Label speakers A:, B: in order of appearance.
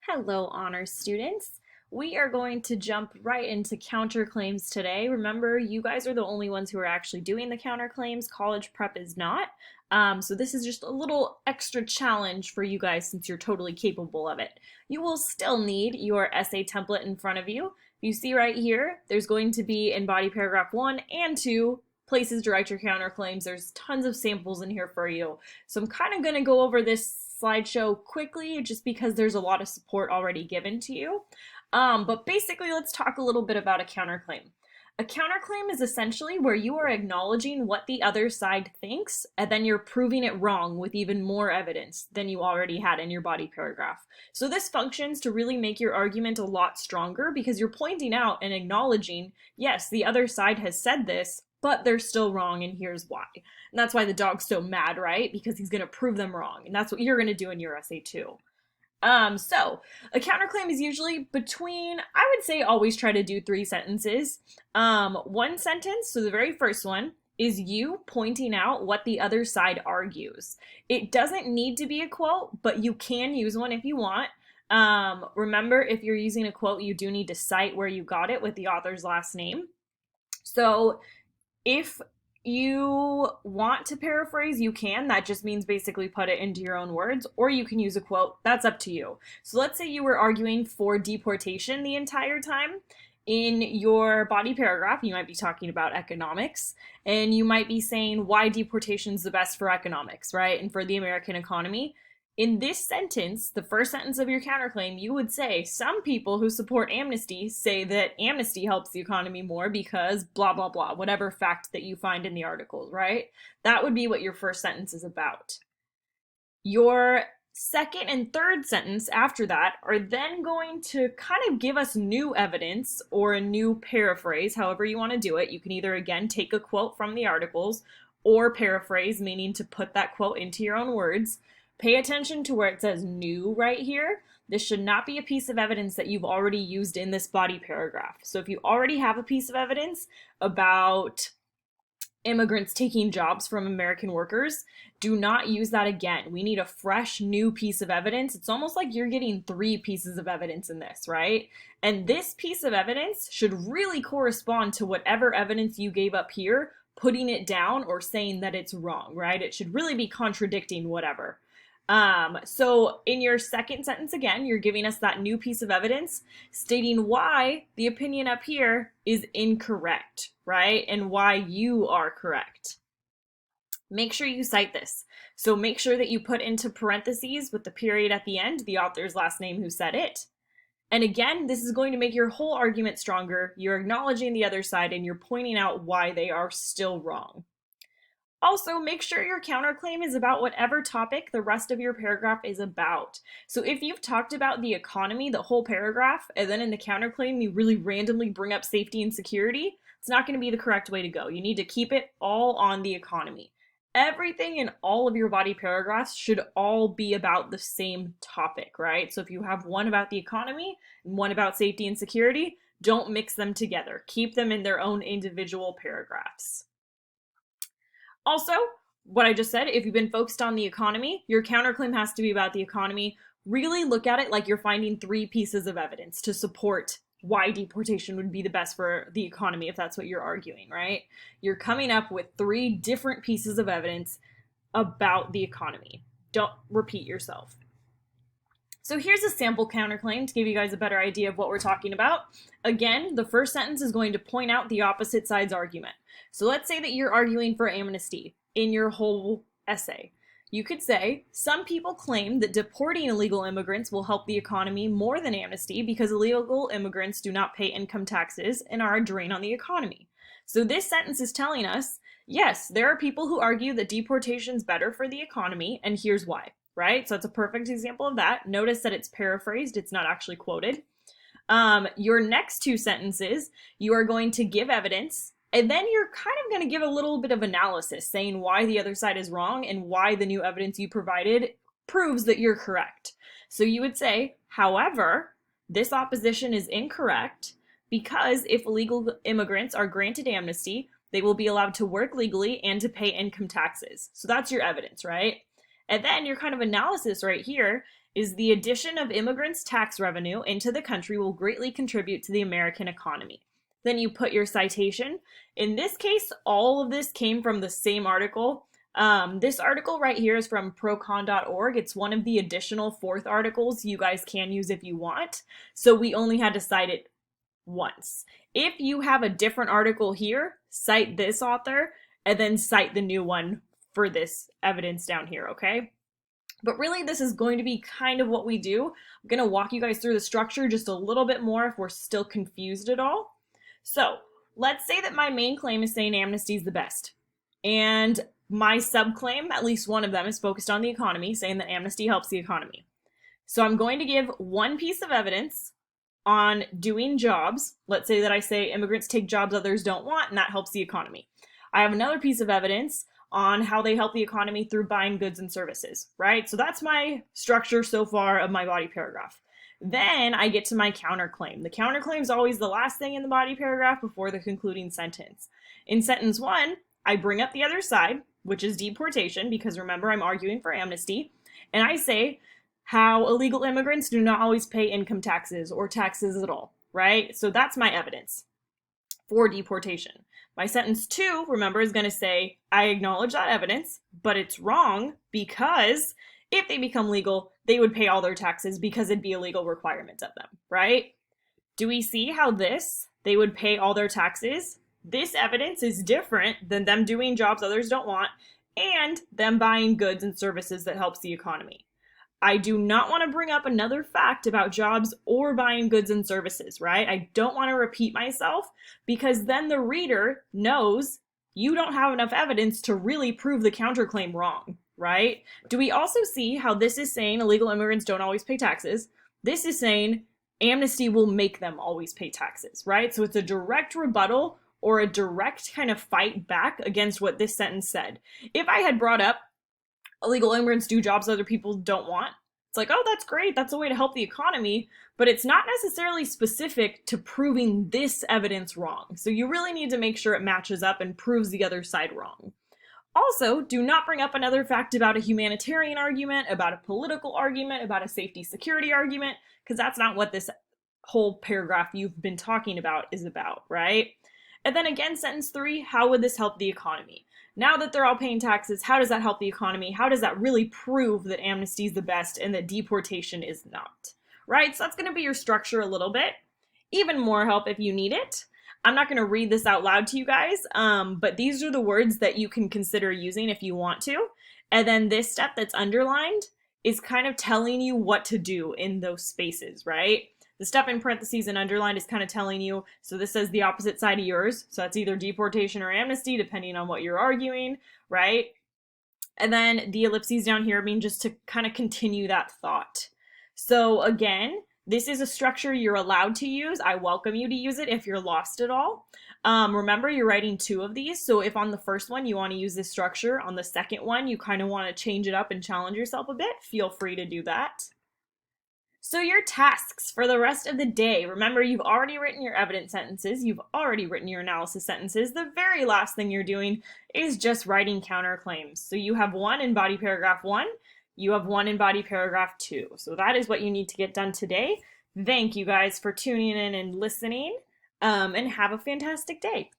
A: Hello, honors students. We are going to jump right into counterclaims today. Remember, you guys are the only ones who are actually doing the counterclaims. College prep is not. So this is just a little extra challenge for you guys since you're totally capable of it. You will still need your essay template in front of you. You see right here, there's going to be in body paragraph 1 and 2 places direct your counterclaims. There's tons of samples in here for you. So I'm kind of going to go over this slideshow quickly just because there's a lot of support already given to you. But basically, let's talk a little bit about a counterclaim. A counterclaim is essentially where you are acknowledging what the other side thinks, and then you're proving it wrong with even more evidence than you already had in your body paragraph. So this functions to really make your argument a lot stronger because you're pointing out and acknowledging, yes, the other side has said this, but they're still wrong, and here's why. And that's why the dog's so mad, right? Because he's going to prove them wrong, and that's what you're going to do in your essay too. So a counterclaim is usually between, I would say always try to do 3 sentences. One sentence, so the very first one, is you pointing out what the other side argues. It doesn't need to be a quote, but you can use one if you want. Remember, if you're using a quote, you do need to cite where you got it with the author's last name. So if you want to paraphrase, you can. That just means basically put it into your own words, or you can use a quote. That's up to you. So let's say you were arguing for deportation the entire time. In your body paragraph, you might be talking about economics, and you might be saying why deportation is the best for economics, right? And for the American economy. In this sentence, the first sentence of your counterclaim, you would say, some people who support amnesty say that amnesty helps the economy more because blah, blah, blah, whatever fact that you find in the articles, right? That would be what your first sentence is about. Your second and third sentence after that are then going to kind of give us new evidence or a new paraphrase, however you want to do it. You can either, again, take a quote from the articles or paraphrase, meaning to put that quote into your own words. Pay attention to where it says new right here. This should not be a piece of evidence that you've already used in this body paragraph. So if you already have a piece of evidence about immigrants taking jobs from American workers, do not use that again. We need a fresh new piece of evidence. It's almost like you're getting 3 pieces of evidence in this, right? And this piece of evidence should really correspond to whatever evidence you gave up here, putting it down or saying that it's wrong, right? It should really be contradicting whatever. So in your second sentence, again, you're giving us that new piece of evidence stating why the opinion up here is incorrect, right? And why you are correct. Make sure you cite this. So make sure that you put into parentheses with the period at the end, the author's last name who said it. And again, this is going to make your whole argument stronger. You're acknowledging the other side and you're pointing out why they are still wrong. Also, make sure your counterclaim is about whatever topic the rest of your paragraph is about. So if you've talked about the economy the whole paragraph, and then in the counterclaim you really randomly bring up safety and security, it's not going to be the correct way to go. You need to keep it all on the economy. Everything in all of your body paragraphs should all be about the same topic, right? So if you have one about the economy and one about safety and security, don't mix them together. Keep them in their own individual paragraphs. Also, what I just said, if you've been focused on the economy, your counterclaim has to be about the economy. Really look at it like you're finding 3 pieces of evidence to support why deportation would be the best for the economy, if that's what you're arguing, right? You're coming up with 3 different pieces of evidence about the economy. Don't repeat yourself. So here's a sample counterclaim to give you guys a better idea of what we're talking about. Again, the first sentence is going to point out the opposite side's argument. So let's say that you're arguing for amnesty in your whole essay. You could say, some people claim that deporting illegal immigrants will help the economy more than amnesty because illegal immigrants do not pay income taxes and are a drain on the economy. So this sentence is telling us, yes, there are people who argue that deportation is better for the economy, and here's why. Right? So it's a perfect example of that. Notice that it's paraphrased, it's not actually quoted. Your next 2 sentences, you are going to give evidence, and then you're kind of going to give a little bit of analysis, saying why the other side is wrong and why the new evidence you provided proves that you're correct. So you would say, however, this opposition is incorrect because if illegal immigrants are granted amnesty, they will be allowed to work legally and to pay income taxes. So that's your evidence, right? And then your kind of analysis right here is the addition of immigrants' tax revenue into the country will greatly contribute to the American economy. Then you put your citation. In this case, all of this came from the same article. This article right here is from procon.org. It's one of the additional fourth articles you guys can use if you want. So we only had to cite it once. If you have a different article here, cite this author and then cite the new one for this evidence down here, okay? But really, this is going to be kind of what we do. I'm going to walk you guys through the structure just a little bit more if we're still confused at all. So let's say that my main claim is saying amnesty is the best. And my subclaim, at least one of them, is focused on the economy, saying that amnesty helps the economy. So I'm going to give one piece of evidence on doing jobs. Let's say that I say immigrants take jobs others don't want, and that helps the economy. I have another piece of evidence on how they help the economy through buying goods and services, right? So that's my structure so far of my body paragraph. Then I get to my counterclaim. The counterclaim is always the last thing in the body paragraph before the concluding sentence. In sentence 1, I bring up the other side, which is deportation, because remember, I'm arguing for amnesty, and I say how illegal immigrants do not always pay income taxes or taxes at all, right? So that's my evidence for deportation. My sentence 2, remember, is going to say, I acknowledge that evidence, but it's wrong because if they become legal, they would pay all their taxes because it'd be a legal requirement of them, right? Do we see how they would pay all their taxes? This evidence is different than them doing jobs others don't want and them buying goods and services that helps the economy. I do not want to bring up another fact about jobs or buying goods and services, right? I don't want to repeat myself because then the reader knows you don't have enough evidence to really prove the counterclaim wrong, right? Do we also see how this is saying illegal immigrants don't always pay taxes? This is saying amnesty will make them always pay taxes, right? So it's a direct rebuttal or a direct kind of fight back against what this sentence said. If I had brought up illegal immigrants do jobs other people don't want, it's like, oh, that's great. That's a way to help the economy, but it's not necessarily specific to proving this evidence wrong. So you really need to make sure it matches up and proves the other side wrong. Also, do not bring up another fact about a humanitarian argument, about a political argument, about a safety security argument, because that's not what this whole paragraph you've been talking about is about, right? And then again, sentence 3, how would this help the economy? Now that they're all paying taxes, how does that help the economy? How does that really prove that amnesty is the best and that deportation is not? Right? So that's going to be your structure a little bit. Even more help if you need it. I'm not going to read this out loud to you guys, but these are the words that you can consider using if you want to. And then this step that's underlined is kind of telling you what to do in those spaces, right? The step in parentheses and underlined is kind of telling you, so this says the opposite side of yours, so that's either deportation or amnesty, depending on what you're arguing, right? And then the ellipses down here mean just to kind of continue that thought. So again, this is a structure you're allowed to use. I welcome you to use it if you're lost at all. Remember, you're writing 2 of these, so if on the first one you want to use this structure, on the second one you kind of want to change it up and challenge yourself a bit, feel free to do that. So your tasks for the rest of the day, remember you've already written your evidence sentences, you've already written your analysis sentences. The very last thing you're doing is just writing counterclaims. So you have 1 in body paragraph 1, you have 1 in body paragraph 2. So that is what you need to get done today. Thank you guys for tuning in and listening, and have a fantastic day.